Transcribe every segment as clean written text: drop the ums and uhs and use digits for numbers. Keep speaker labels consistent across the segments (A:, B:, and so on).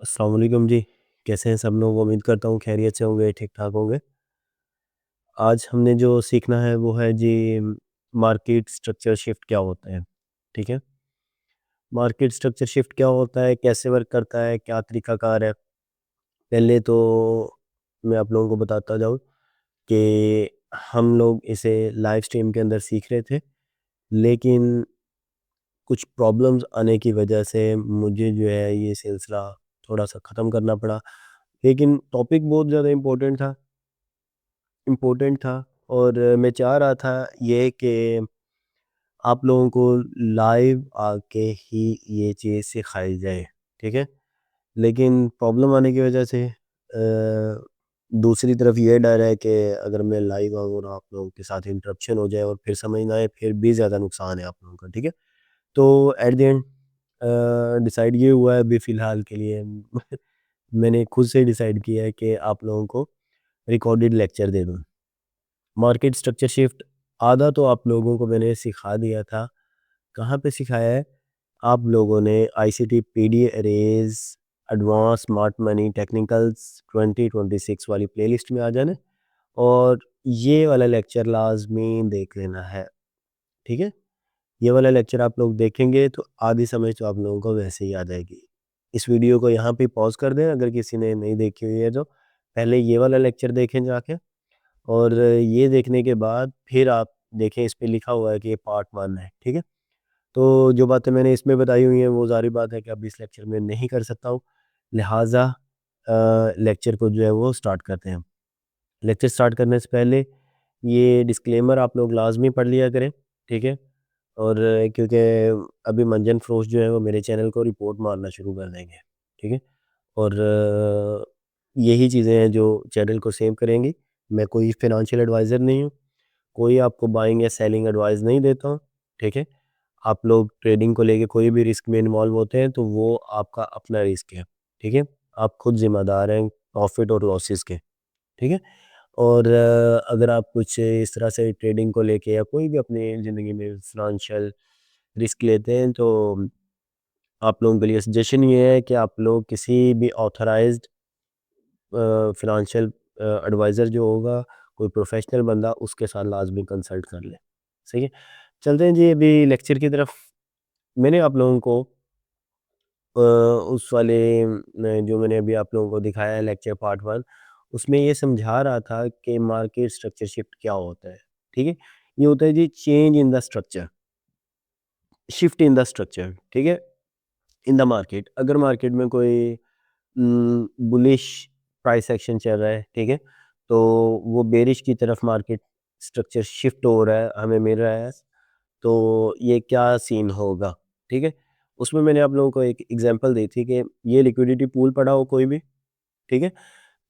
A: अस्सलाम वालेकुम जी। कैसे हैं सब लोग? उम्मीद करता हूँ खैरियत से होंगे, ठीक-ठाक होंगे। आज हमने जो सीखना है वो है जी मार्केट स्ट्रक्चर शिफ्ट क्या होता है, ठीक है? मार्केट स्ट्रक्चर शिफ्ट क्या होता है, कैसे वर्क करता है, क्या तरीक़ाकार है? पहले तो मैं आप लोगों को बताता जाऊँ कि हम लोग इसे लाइव स्ट्रीम के अंदर सीख रहे थे, लेकिन कुछ प्रॉब्लम्स आने की वजह से मुझे जो है ये सिलसिला थोड़ा-सा ख़त्म करना पड़ा। लेकिन टॉपिक बहुत ज़्यादा इम्पोर्टेंट था और मैं चाह रहा था ये कि आप लोगों को लाइव आके ही ये चीज़ सिखाई जाए, ठीक है? लेकिन प्रॉब्लम आने की वजह से दूसरी तरफ ये डर है कि अगर मैं लाइव आऊँ और आप लोगों के साथ इंटरप्शन हो जाए और फिर समझ ना आए, फिर भी ज़्यादा नुकसान है आप लोगों का, ठीक है? तो एट द एंड डिसाइड ये हुआ है अभी फ़िलहाल के लिए मैंने खुद से डिसाइड किया है कि आप लोगों को रिकॉर्डेड लेक्चर दे दूँ। मार्केट स्ट्रक्चर शिफ्ट आधा तो आप लोगों को मैंने सिखा दिया था। कहाँ पे सिखाया है? आप लोगों ने ICT PD arrays advance smart money technicals 2026 वाली प्लेलिस्ट में आ जाना और ये वाला लेक्चर लाजमी देख लेना है, ठीक है? ये वाला लेक्चर आप लोग देखेंगे तो आधी समझ तो आप लोगों को वैसे ही आ जाएगी। इस वीडियो को यहाँ पे पॉज़ कर दें अगर किसी ने नहीं देखी हुई है तो। पहले ये वाला लेक्चर देखें जाके और ये देखने के बाद फिर आप देखें इस पे लिखा हुआ है कि ये पार्ट 1 है, ठीक है? तो जो बातें मैंने इसमें बताई हुई हैं वो ज़ाहिर बात है कि अब इस लेक्चर में नहीं कर सकता हूँ। लिहाज़ा लेक्चर को जो है वो स्टार्ट करते हैं। लेक्चर स्टार्ट करने से पहले ये डिस्क्लेमर आप लोग लाज़मी पढ़ लिया करें, ठीक है? और क्योंकि अभी मंजन फ़रोश जो है वो मेरे चैनल को रिपोर्ट मारना शुरू कर देंगे, ठीक है? और यही चीज़ें हैं जो चैनल को सेव करेंगी। मैं कोई फ़ाइनेंशियल एडवाइज़र नहीं हूँ, कोई आपको बाइंग या सेलिंग एडवाइस नहीं देता हूँ, ठीक है? आप लोग ट्रेडिंग को लेके कोई भी रिस्क में इन्वॉल्व होते हैं तो वो आपका अपना रिस्क है, ठीक है? आप खुद ज़िम्मेदार हैं प्रॉफ़िट और लॉसेस के, ठीक है? और अगर आप कुछ इस तरह से ट्रेडिंग को लेके या कोई भी अपनी ज़िंदगी में फ़ाइनेंशियल रिस्क लेते हैं तो आप लोगों के लिए सजेशन ये है कि आप लोग किसी भी ऑथराइज्ड फ़ाइनेंशियल एडवाइज़र जो होगा, कोई प्रोफ़ेशनल बंदा उसके साथ लाज़मी कंसल्ट कर लें, सही है? चलते हैं जी अभी लेक्चर की तरफ। मैंने आप लोगों को उस वाले जो मैंने अभी आप लोगों को दिखाया है लेक्चर पार्ट 1 उसमें ये समझा रहा था कि मार्केट स्ट्रक्चर शिफ्ट क्या होता है, ठीक है? ये होता है जी change in the structure, shift in the structure, ठीक है? इन द मार्केट अगर मार्केट में कोई बुलिश प्राइस एक्शन चल रहा है, ठीक है? तो वो बेरिश की तरफ मार्केट स्ट्रक्चर शिफ्ट हो रहा है, हमें मिल रहा है, तो ये क्या सीन होगा, ठीक है? उसमें मैंने आप लोगों को एक एग्ज़ाम्पल दी थी कि ये लिक्विडिटी पूल पड़ा हो कोई भी, ठीक है?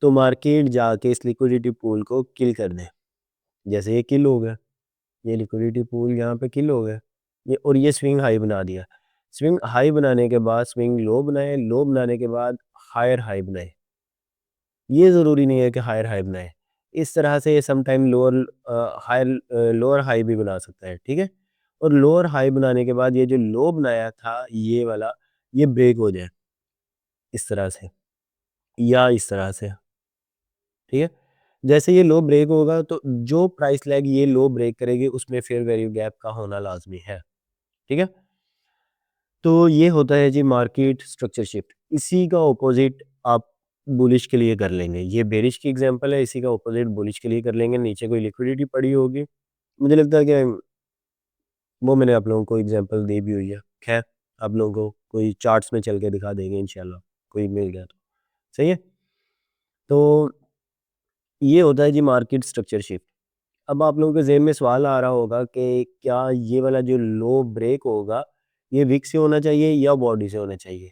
A: तो मार्केट जाके इस लिक्विडिटी पूल को किल कर दे। जैसे ये किल हो गया, ये लिक्विडिटी पूल यहाँ पे किल हो गया, ये और ये स्विंग हाई बना दिया। स्विंग हाई बनाने के बाद स्विंग लो बनाए, लो बनाने के बाद हायर हाई बनाए। ये ज़रूरी नहीं है कि हायर हाई बनाए। इस तरह से ये समटाइम लोअर हाई भी बना सकता है, ठीक है? और लोअर हाई बनाने के बाद ये जो लो बनाया था ये वाला, ये ब्रेक हो जाए इस तरह से या इस तरह से, ठीक है? जैसे ये लो ब्रेक होगा तो जो प्राइस लैग ये लो ब्रेक करेगी उसमें फेयर वैल्यू गैप का होना लाज़मी है, ठीक है? तो ये होता है जी मार्केट स्ट्रक्चर शिफ्ट। इसी का ऑपोज़िट आप बुलिश के लिए कर लेंगे। ये बेरिश की एग्ज़ाम्पल है, इसी का ऑपोज़िट बुलिश के लिए कर लेंगे। नीचे कोई लिक्विडिटी पड़ी होगी। मुझे लगता है कि वो मैंने आप लोगों को एग्ज़ाम्पल दी भी हुई है। ख़ैर, आप लोगों को कोई चार्ट्स में चल के दिखा देंगे इंशाल्लाह, कोई मिल गया तो। सही है? तो ये होता है जी मार्केट स्ट्रक्चर शिफ्ट। अब आप लोगों के ज़हन में सवाल आ रहा होगा कि क्या ये वाला जो लो ब्रेक होगा, ये विक से होना चाहिए या बॉडी से होना चाहिए?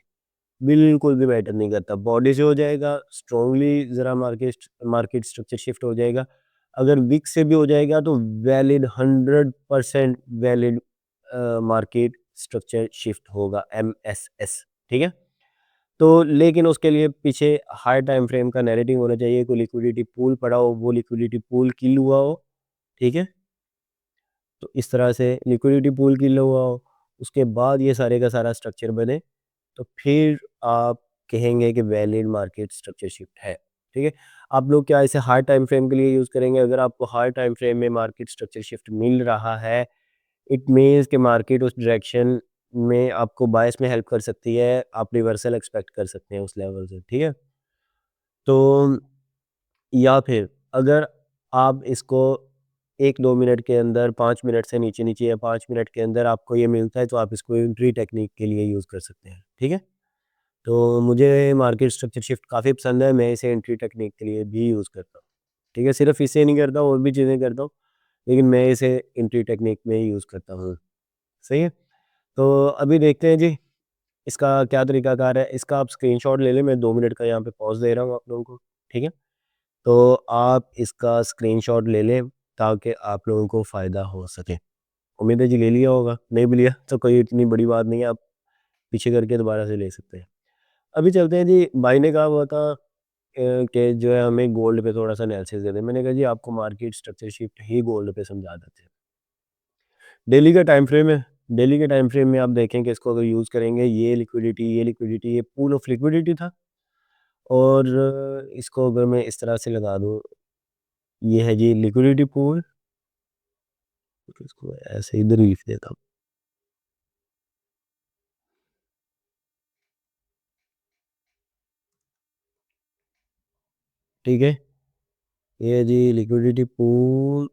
A: बिल्कुल भी मैटर नहीं करता। बॉडी से हो जाएगा, स्ट्रॉन्गली ज़रा मार्केट मार्केट स्ट्रक्चर शिफ्ट हो जाएगा। अगर विक से भी हो जाएगा तो valid 100% valid market structure shift होगा एमएसएस, ठीक है? तो लेकिन उसके लिए पीछे हाई टाइम फ्रेम का नैरेटिव होना चाहिए, कोई लिक्विडिटी पूल पड़ा हो, वो लिक्विडिटी पूल किल हुआ हो, ठीक है? तो इस तरह से लिक्विडिटी पूल किल हुआ हो, उसके बाद ये सारे का सारा स्ट्रक्चर बने, तो फिर आप कहेंगे कि वैलिड मार्केट स्ट्रक्चर शिफ्ट है, ठीक है। आप लोग क्या इसे हार्ड टाइम फ्रेम के लिए यूज़ करेंगे? अगर आपको हार्ड टाइम फ्रेम में मार्केट स्ट्रक्चर शिफ्ट मिल रहा है, इट मीन्स कि मार्केट उस डायरेक्शन में आपको बायस में हेल्प कर सकती है, आप रिवर्सल एक्सपेक्ट कर सकते हैं उस लेवल से, ठीक है। तो या फिर अगर आप इसको 1-2 मिनट के अंदर 5 मिनट से नीचे-नीचे या 5 मिनट के अंदर आपको ये मिलता है, तो आप इसको एंट्री टेक्निक के लिए यूज़ कर सकते हैं, ठीक है। तो मुझे मार्केट स्ट्रक्चर शिफ्ट काफ़ी पसंद है, मैं इसे एंट्री टेक्निक के लिए भी यूज़ करता हूँ, ठीक है। सिर्फ़ इसे नहीं करता, और भी चीज़ें करता हूँ, लेकिन मैं इसे एंट्री टेक्निक में ही यूज़ करता हूँ, सही है। तो अभी देखते हैं जी, इसका क्या तरीकाकार है। इसका आप स्क्रीनशॉट ले लें, मैं 2 मिनट का यहाँ पे पॉज़ दे रहा हूँ आप लोगों को, ठीक है। तो आप इसका स्क्रीनशॉट ले लें ताकि आप लोगों को फ़ायदा हो सके। उम्मीद है जी ले लिया होगा, नहीं भी लिया तो कोई इतनी बड़ी बात नहीं है, आप पीछे करके दोबारा से ले सकते हैं। अभी चलते हैं जी, भाई ने कहा हुआ था कि जो है हमें गोल्ड पे थोड़ा-सा एनालिसिस दे दें। मैंने कहा जी आपको मार्केट स्ट्रक्चर शिफ्ट ही गोल्ड पे समझा देते हैं। डेली का टाइम फ्रेम है, डेली के टाइम फ्रेम में आप देखें कि इसको अगर यूज़ करेंगे, ये लिक्विडिटी, ये पूल ऑफ लिक्विडिटी था, और इसको अगर मैं इस तरह से लगा दूँ, ये है जी लिक्विडिटी पूल, इसको ऐसे इधर लिख देता हूँ, ठीक है? ये है जी लिक्विडिटी पूल,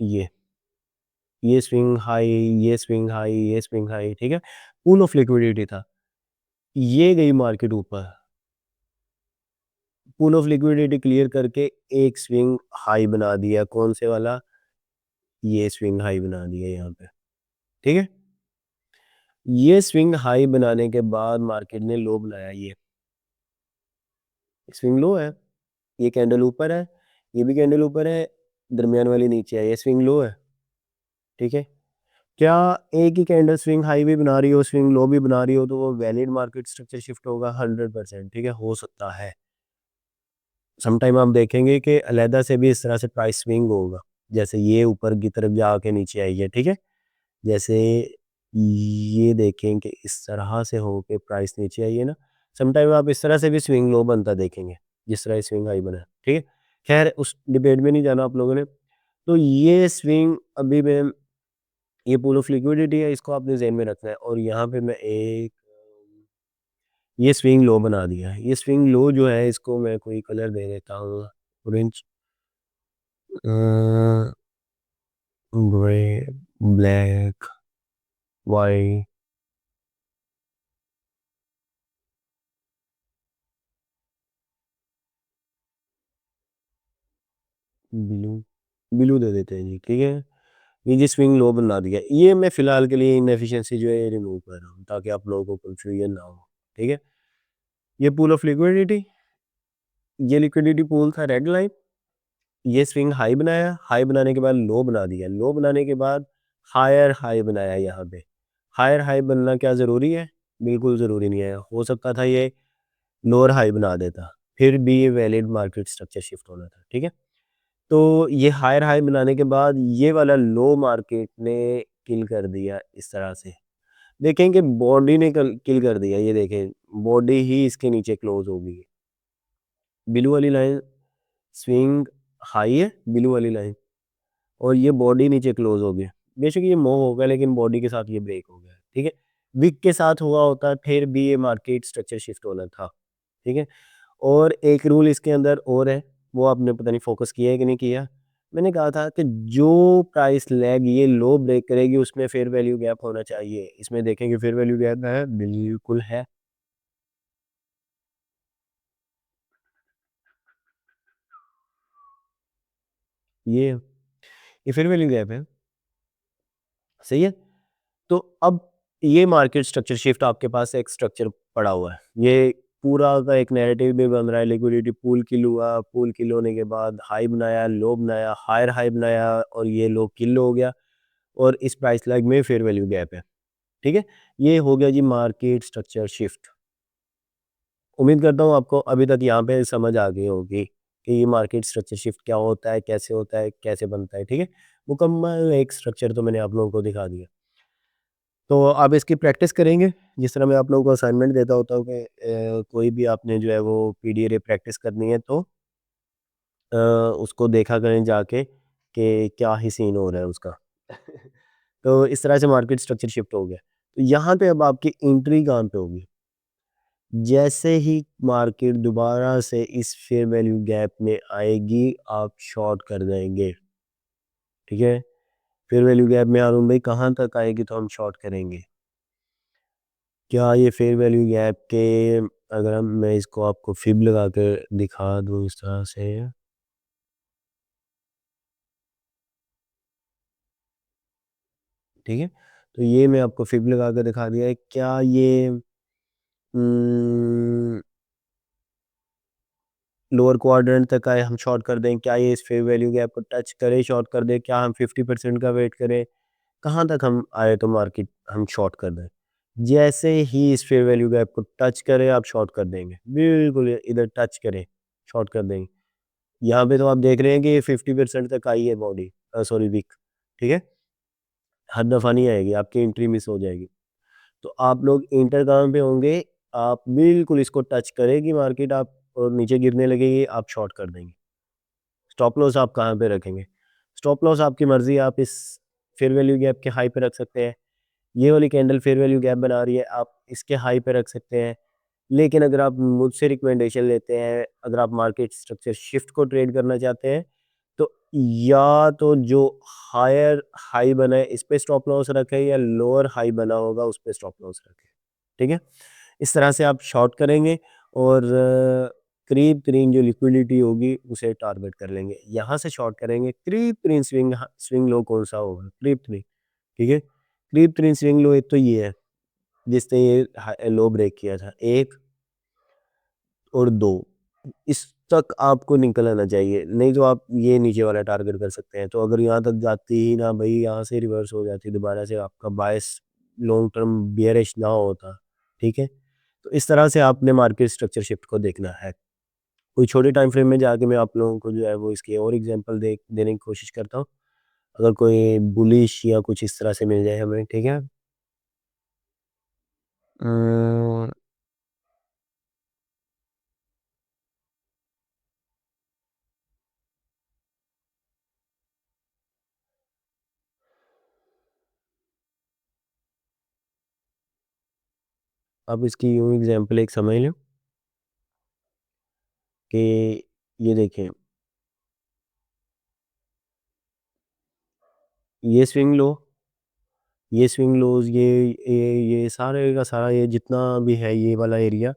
A: ये ये स्विंग हाई, ये स्विंग हाई, ये स्विंग हाई, ठीक है? पूल ऑफ लिक्विडिटी था। ये गई मार्केट ऊपर, पूल ऑफ लिक्विडिटी क्लियर करके एक स्विंग हाई बना दिया, कौन से वाला? ये स्विंग हाई बना दिया यहाँ पे, ठीक है। ये स्विंग हाई बनाने के बाद मार्केट ने लो बनाया, ये स्विंग लो है, ये कैंडल ऊपर है, ये भी कैंडल ऊपर है, दरमियान वाली नीचे है, ये स्विंग लो है, ठीक है। क्या एक ही कैंडल स्विंग हाई भी बना रही हो, स्विंग लो भी बना रही हो, तो वो वैलिड मार्केट स्ट्रक्चर शिफ्ट होगा? 100%, ठीक है, हो सकता है। समटाइम आप देखेंगे कि अलहदा से भी इस तरह से प्राइस स्विंग होगा, जैसे ये ऊपर की तरफ जाके नीचे आई है, ठीक है। जैसे ये देखें कि इस तरह से होके प्राइस नीचे आई है ना, समटाइम आप इस तरह से भी स्विंग लो बनता देखेंगे, जिस तरह स्विंग हाई बना है, ठीक है। खैर उस डिबेट में नहीं जाना आप लोगों ने। तो ये स्विंग अभी मैं, ये पूल ऑफ लिक्विडिटी है, इसको आपने ज़हन में रखना है, और यहाँ पे मैं एक ये स्विंग लो बना दिया है। ये स्विंग लो जो है, इसको मैं कोई कलर दे देता हूँ, orange, grey, black, white, blue, blue दे देते हैं जी, ठीक है। ये जी स्विंग लो बना दिया, ये मैं फ़िलहाल के लिए इनएफिशिएंसी जो है ये रिमूव कर रहा हूँ, ताकि आप लोगों को कन्फ्यूजन ना हो, ठीक है। ये पूल ऑफ लिक्विडिटी, ये लिक्विडिटी पूल था रेड लाइन, ये स्विंग हाई बनाया, हाई बनाने के बाद लो बना दिया, लो बनाने के बाद हायर हाई बनाया यहाँ पे। हायर हाई बनना क्या ज़रूरी है? बिल्कुल ज़रूरी नहीं है, हो सकता था ये लोअर हाई बना देता, फिर भी ये वैलिड मार्केट स्ट्रक्चर शिफ्ट होना था, ठीक है। तो ये हायर हाई बनाने के बाद ये वाला लो मार्केट ने किल कर दिया इस तरह से। देखें कि बॉडी ने किल कर दिया, ये देखें बॉडी ही इसके नीचे क्लोज हो गई है। ब्लू वाली लाइन स्विंग हाई है, ब्लू वाली लाइन, और ये बॉडी नीचे क्लोज हो गया। बेशक ये मूव हो गया, लेकिन बॉडी के साथ ये ब्रेक हो गया, ठीक है। विक के साथ हुआ होता फिर भी ये मार्केट स्ट्रक्चर शिफ्ट होना था, ठीक है। और एक रूल इसके अंदर और है, वो आपने पता नहीं फोकस किया है कि नहीं किया। मैंने कहा था कि जो प्राइस लैग ये लो ब्रेक करेगी, उसमें फेयर वैल्यू गैप होना चाहिए। इसमें देखेंगे फेयर वैल्यू गैप है, बिल्कुल है, ये फेयर वैल्यू गैप है, सही है। तो अब ये मार्केट स्ट्रक्चर शिफ्ट आपके पास एक स्ट्रक्चर पड़ा हुआ है, ये पूरा का एक नैरेटिव भी बन रहा है। लिक्विडिटी पूल किल हुआ, पूल किल होने के बाद हाई बनाया, लो बनाया, हायर हाई बनाया, और ये लो किल हो गया, और इस प्राइस लैग में फेयर वैल्यू गैप है, ठीक है। ये हो गया जी मार्केट स्ट्रक्चर शिफ्ट। उम्मीद करता हूँ आपको अभी तक यहाँ पे समझ आ गई होगी कि ये मार्केट स्ट्रक्चर शिफ्ट क्या होता है, कैसे बनता है, ठीक है। मुकम्मल एक स्ट्रक्चर तो मैंने आप लोगों को दिखा दिया। तो आप इसकी प्रैक्टिस करेंगे, जिस तरह मैं आप लोगों को असाइनमेंट देता होता हूँ कि कोई भी आपने जो है वो पीडीएरे प्रैक्टिस करनी है तो उसको देखा करें जाके कि क्या ही सीन हो रहा है उसका। तो इस तरह से मार्केट स्ट्रक्चर शिफ्ट हो गया। तो यहाँ पे अब आपकी एंट्री कहाँ पे होगी? जैसे ही मार्केट दोबारा से इस फेयर वैल्यू गैप में आएगी, आप शॉर्ट कर देंगे, ठीक है? फेयर वैल्यू गैप में हारून भाई कहाँ तक आएगी तो हम शॉर्ट करेंगे। क्या ये फेयर वैल्यू गैप के, अगर हम मैं इसको आपको फिब लगा कर दिखा दूँ इस तरह से, ठीक है? तो ये मैं आपको फिब लगा कर दिखा दिया है। क्या ये लोअर क्वाड्रेंट तक आए हम शॉर्ट कर दें? क्या ये इस फेयर वैल्यू गैप को टच करे शॉर्ट कर दें? क्या हम 50% का वेट करें? कहाँ तक हम आए तो मार्केट हम शॉर्ट कर दें? जैसे ही इस फेयर वैल्यू गैप को टच करे आप शॉर्ट कर देंगे, बिल्कुल इधर टच करे शॉर्ट कर देंगे। यहाँ पे तो आप देख रहे हैं कि ये 50% तक आई है बॉडी, सॉरी विक, ठीक है? हर दफ़ा नहीं आएगी, आपकी एंट्री मिस हो जाएगी। तो आप लोग इंटर कहाँ पे होंगे? आप बिल्कुल इसको टच करेगी मार्केट, आप और नीचे गिरने लगेगी, आप शॉर्ट कर देंगे। स्टॉप लॉस आप कहाँ पे रखेंगे? स्टॉप लॉस आपकी मर्ज़ी, आप इस फेयर वैल्यू गैप के हाई पे रख सकते हैं। ये वाली कैंडल फेयर वैल्यू गैप बना रही है, आप इसके हाई पे रख सकते हैं। लेकिन अगर आप मुझसे रिकमेंडेशन लेते हैं, अगर आप मार्केट स्ट्रक्चर शिफ्ट को ट्रेड करना चाहते हैं, तो या तो जो हायर हाई बना है इस पे स्टॉप लॉस रखें, या लोअर हाई बना होगा उस पे स्टॉप लॉस रखें, ठीक है? इस तरह से आप शॉर्ट करेंगे और करीब तरीन जो लिक्विडिटी होगी उसे टारगेट कर लेंगे। यहाँ से शॉर्ट करेंगे, करीब तरीन स्विंग लो कौन सा होगा? करीब तरीन, ठीक है? करीब तरीन स्विंग लो एक तो ये है, जिसने ये लो ब्रेक किया था, 1 और 2, इस तक आपको निकल आना चाहिए, नहीं तो आप ये नीचे वाला टारगेट कर सकते हैं। तो अगर यहाँ तक जाती ही ना भाई, यहाँ से रिवर्स हो जाती दोबारा से, आपका बायस लॉन्ग टर्म बियरिश ना होता, ठीक है? तो इस तरह से आपने मार्केट स्ट्रक्चर शिफ्ट को देखना है। कोई छोटे टाइम फ्रेम में जाके मैं आप लोगों को जो है वो इसकी और एग्जांपल देने की कोशिश करता हूँ। अगर कोई बुलिश या कुछ इस तरह से मिल जाए हमें, ठीक है? अ, आप इसकी यूँ एग्जांपल एक समझ लो कि ये देखें, ये स्विंग लो, ये स्विंग लोज़, ये सारे का सारा ये जितना भी है ये वाला एरिया,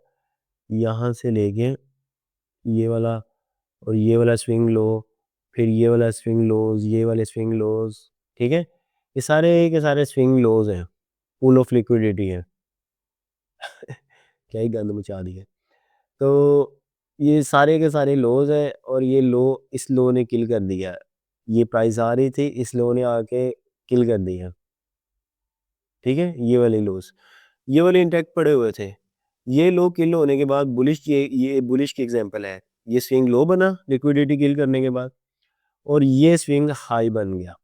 A: यहाँ से लेके ये वाला और ये वाला स्विंग लो, फिर ये वाला स्विंग लोज़, ये वाले स्विंग लोज़, ठीक है? ये सारे के सारे स्विंग लोज़ हैं, पूल ऑफ लिक्विडिटी है। क्या ही गंद मचा दी है। तो ये सारे के सारे लोज़ हैं और ये लो, इस लो ने किल कर दिया। ये प्राइस आ रही थी, इस लो ने आके किल कर दिया, ठीक है? ये वाले लोज़। ये वाले इंटैक्ट पड़े हुए थे। ये लो किल होने के बाद बुलिश, ये बुलिश की एग्ज़ाम्पल है। ये स्विंग लो बना लिक्विडिटी किल करने के बाद, और ये स्विंग हाई बन गया।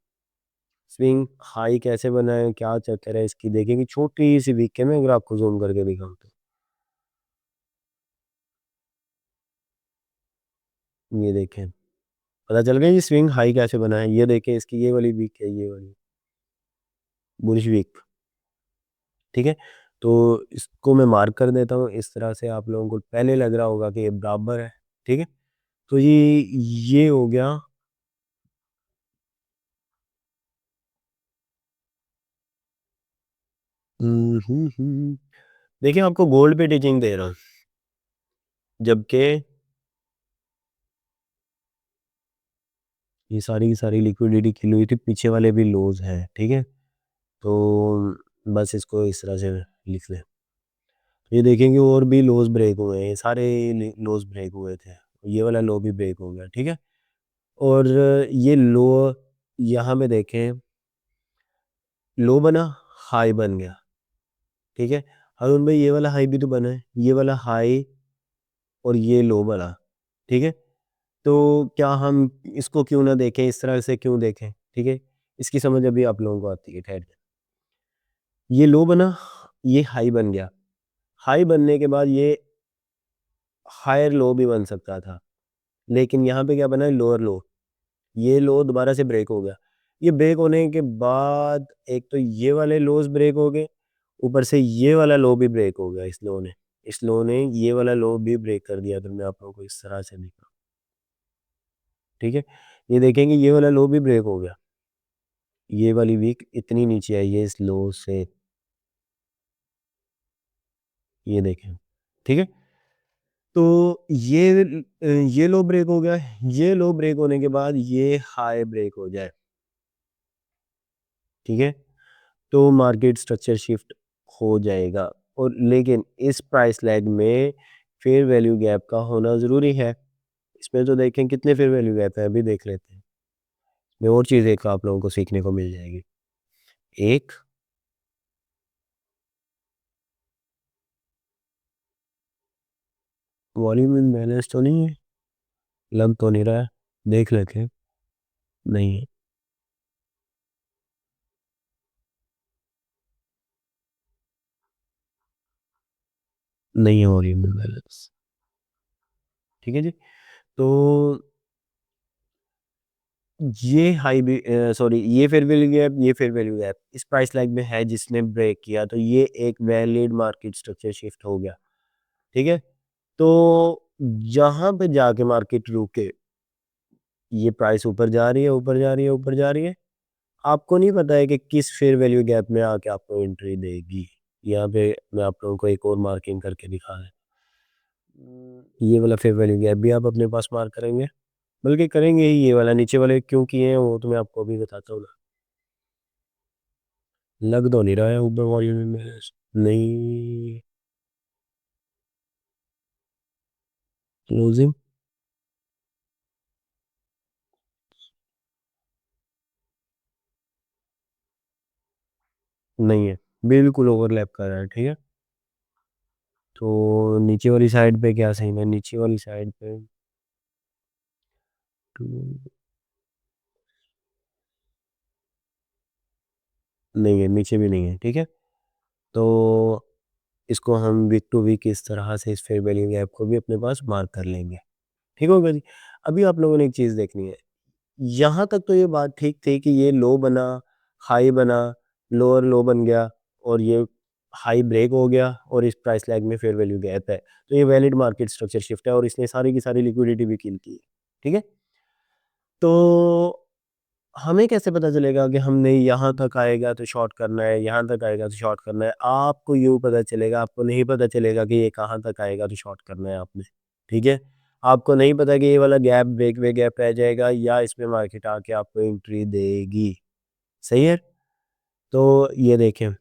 A: स्विंग हाई कैसे बना है, क्या चक्कर है इसकी, देखेंगे छोटी-सी विक है, मैं अगर आपको ज़ूम करके दिखाऊँ तो। ये देखें, पता चल गया ये स्विंग हाई कैसे बना है। ये देखें इसकी ये वाली विक है, ये वाली बुलिश विक, ठीक है? तो इसको मैं मार्क कर देता हूँ, इस तरह से आप लोगों को पहले लग रहा होगा कि ये बराबर है, ठीक है? तो ये हो गया। देखिए आपको गोल्ड पे टीचिंग दे रहा हूँ, जबकि ये सारी की सारी लिक्विडिटी खिली हुई थी, पीछे वाले भी लोज़ हैं, ठीक है? तो बस इसको इस तरह से लिख लें। ये देखेंगे और भी लोज़ ब्रेक हुए हैं, ये सारे लोज़ ब्रेक हुए थे। ये वाला लो भी ब्रेक हो गया, ठीक है? और ये लो यहाँ पे देखें, लो बना, हाई बन गया, ठीक है? हारून भाई ये वाला हाई भी तो बना है, ये वाला हाई और ये लो बना, ठीक है? तो क्या हम इसको क्यों ना देखें, इस तरह से क्यों देखें, ठीक है? इसकी समझ अभी आप लोगों को आती है, ठहर के। ये लो बना, ये हाई बन गया। हाई बनने के बाद ये हायर लो भी बन सकता था। लेकिन यहाँ पे क्या बना है, लोअर लो। ये लो दोबारा से ब्रेक हो गया। ये ब्रेक होने के बाद एक तो ये वाले लोज ब्रेक हो गए, ऊपर से ये वाला लो भी ब्रेक हो गया इस लो ने। इस लो ने ये वाला लो भी ब्रेक कर दिया, तो मैं आप लोगों को इस तरह से दिखा, ठीक है। ये देखेंगे ये वाला लो भी ब्रेक हो गया। ये वाली वीक इतनी नीचे आई है इस लो से, ये देखें, ठीक है। तो ये लो ब्रेक हो गया। ये लो ब्रेक होने के बाद ये हाई ब्रेक हो जाए, ठीक है, तो मार्केट स्ट्रक्चर शिफ्ट हो जाएगा। और लेकिन इस प्राइस लैग में फेयर वैल्यू गैप का होना ज़रूरी है। इसमें तो देखें कितने फेयर वैल्यू गैप है, अभी देख लेते हैं। में और चीज़ एक आप लोगों को सीखने को मिल जाएगी। एक, वॉल्यूम इम्बैलेंस तो नहीं है, लग तो नहीं रहा है, देख लेते हैं। नहीं है, नहीं है वॉल्यूम इम्बैलेंस, ठीक है जी। तो ये सॉरी, ये फेयर वैल्यू गैप, ये फेयर वैल्यू गैप इस प्राइस लैग में है जिसने ब्रेक किया, तो ये एक वैलिड मार्केट स्ट्रक्चर शिफ्ट हो गया, ठीक है। तो जहां पे जाके मार्केट रुके, ये प्राइस ऊपर जा रही है, ऊपर जा रही है, ऊपर जा रही है, आपको नहीं पता है कि किस फेयर वैल्यू गैप में आके आपको एंट्री देगी। यहाँ पे मैं आप लोगों को एक और मार्किंग करके दिखा रहा हूँ। ये वाला फेयर वैल्यू गैप भी आप अपने पास मार्क करेंगे, बल्कि करेंगे ही, ये वाला नीचे वाले क्यों किए हैं वो तो मैं आपको अभी बताता हूँ ना। लग तो नहीं रहा है ऊपर वॉल्यूम में, नहीं, क्लोजिंग नहीं है, बिल्कुल ओवरलैप कर रहा है, ठीक है। तो नीचे वाली साइड पे क्या सही है, नीचे वाली साइड पे नहीं है, नीचे भी नहीं है, ठीक है। तो इसको हम वीक टू वीक इस तरह से इस फेयर वैल्यू गैप को भी अपने पास मार्क कर लेंगे, ठीक होगा जी। अभी आप लोगों ने एक चीज़ देखनी है, यहाँ तक तो ये बात ठीक थी कि ये लो बना, हाई बना, लोअर लो बन गया, और ये हाई ब्रेक हो गया, और इस प्राइस लैग में फेयर वैल्यू गैप है, तो ये वैलिड मार्केट स्ट्रक्चर शिफ्ट है, और इसने सारी की सारी लिक्विडिटी भी किल की है, ठीक है। तो हमें कैसे पता चलेगा कि हमने यहाँ तक आएगा तो शॉर्ट करना है, यहाँ तक आएगा तो शॉर्ट करना है? आपको यूँ पता चलेगा, आपको नहीं पता चलेगा कि ये कहाँ तक आएगा तो शॉर्ट करना है आपने, ठीक है? आपको नहीं पता कि ये वाला गैप ब्रेकवे गैप रह जाएगा या इसमें मार्केट आके आपको एंट्री देगी, सही है? तो ये देखें,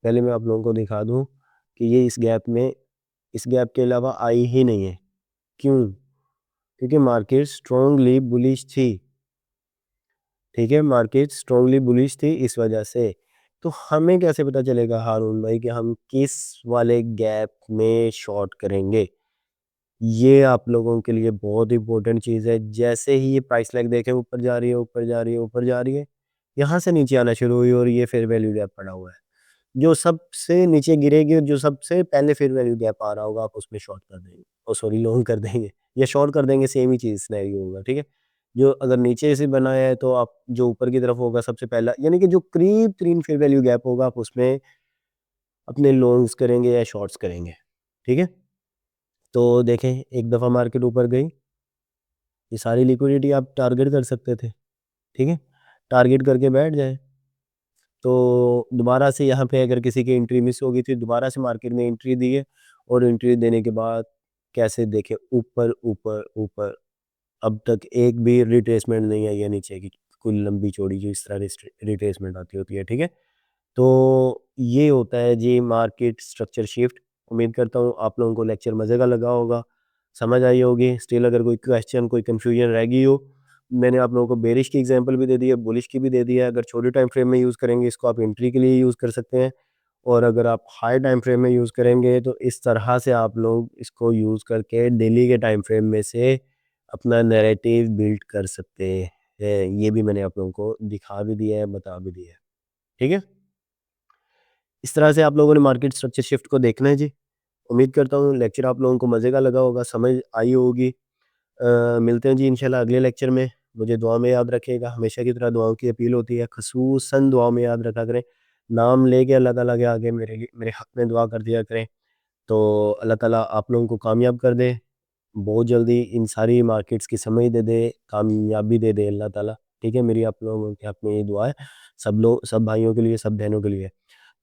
A: पहले मैं आप लोगों को दिखा दूँ कि ये इस गैप के अलावा आई ही नहीं है। क्यों? क्योंकि मार्केट स्ट्रांगली बुलिश थी। ठीक है, मार्केट स्ट्रांगली बुलिश थी इस वजह से। तो हमें कैसे पता चलेगा हारून भाई कि हम किस वाले गैप में शॉर्ट करेंगे? ये आप लोगों के लिए बहुत इंपॉर्टेंट चीज़ है। जैसे ही ये प्राइस लाइन देखें ऊपर जा रही है, ऊपर जा रही है, ऊपर जा रही है, यहाँ से नीचे आना शुरू हुई और ये फेयर वैल्यू गैप पड़ा हुआ है। जो सबसे नीचे गिरेगी और जो सबसे पहले फेयर वैल्यू गैप आ रहा होगा आप उसमें शॉर्ट कर देंगे, ओ सॉरी लॉन्ग कर देंगे या शॉर्ट कर देंगे, सेम ही चीज़ सिनेरियो होगा, ठीक है। जो अगर नीचे से बना है तो आप जो ऊपर की तरफ होगा सबसे पहला, यानी कि जो करीब तरीन फेयर वैल्यू गैप होगा आप उसमें अपने लॉन्ग्स करेंगे या शॉर्ट्स करेंगे, ठीक है। तो देखें एक दफ़ा मार्केट ऊपर गई, ये सारी लिक्विडिटी आप टारगेट कर सकते थे, ठीक है, टारगेट करके बैठ जाए। तो दोबारा से यहाँ पे अगर किसी की एंट्री मिस हो गई थी, दोबारा से मार्केट ने एंट्री दी है, और एंट्री देने के बाद कैसे देखें ऊपर ऊपर ऊपर, अब तक एक भी रिट्रेसमेंट नहीं आई है नीचे की, कोई लंबी चौड़ी जो इस तरह रिट्रेसमेंट आती होती है, ठीक है। तो ये होता है जी मार्केट स्ट्रक्चर शिफ्ट। उम्मीद करता हूँ आप लोगों को लेक्चर मज़े का लगा होगा, समझ आई होगी। स्टिल अगर कोई क्वेश्चन कोई कन्फ्यूजन रह गई हो, मैंने आप लोगों को बेरिश की एग्जांपल भी दे दी है, बुलिश की भी दे दी है। अगर छोटे टाइम फ्रेम में यूज़ करेंगे इसको आप एंट्री के लिए यूज़ कर सकते हैं, और अगर आप हाई टाइम फ्रेम में यूज़ करेंगे तो इस तरह से आप लोग इसको यूज़ करके डेली के टाइम फ्रेम में से अपना नैरेटिव बिल्ड कर सकते ये भी मैंने आप लोगों को दिखा भी दिया है, बता भी दिया है। ठीक है? इस तरह से आप लोगों ने मार्केट स्ट्रक्चर शिफ्ट को देखना है जी। उम्मीद करता हूँ लेक्चर आप लोगों को मज़े का लगा होगा, समझ आई होगी। मिलते हैं जी इंशाल्लाह अगले लेक्चर में। मुझे दुआ में याद रखिएगा, हमेशा की तरह दुआओं की अपील होती है, ख़ुसूसन दुआओं में याद रखा करें। नाम लेके अल्लाह ताला के आगे मेरे हक़ में दुआ कर दिया करें, तो अल्लाह ताला आप लोगों को कामयाब कर दे। बहुत जल्दी इन सारी मार्केट्स की समझ दे दे, कामयाबी दे दे अल्लाह ताला। ठीक है? मेरी आप लोगों के हक़ में ये दुआ है, सब भाइयों के लिए, सब बहनों के लिए।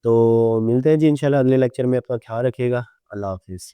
A: तो मिलते हैं जी इंशाल्लाह अगले लेक्चर में, अपना ख़्याल रखिएगा। अल्लाह हाफ़िज़।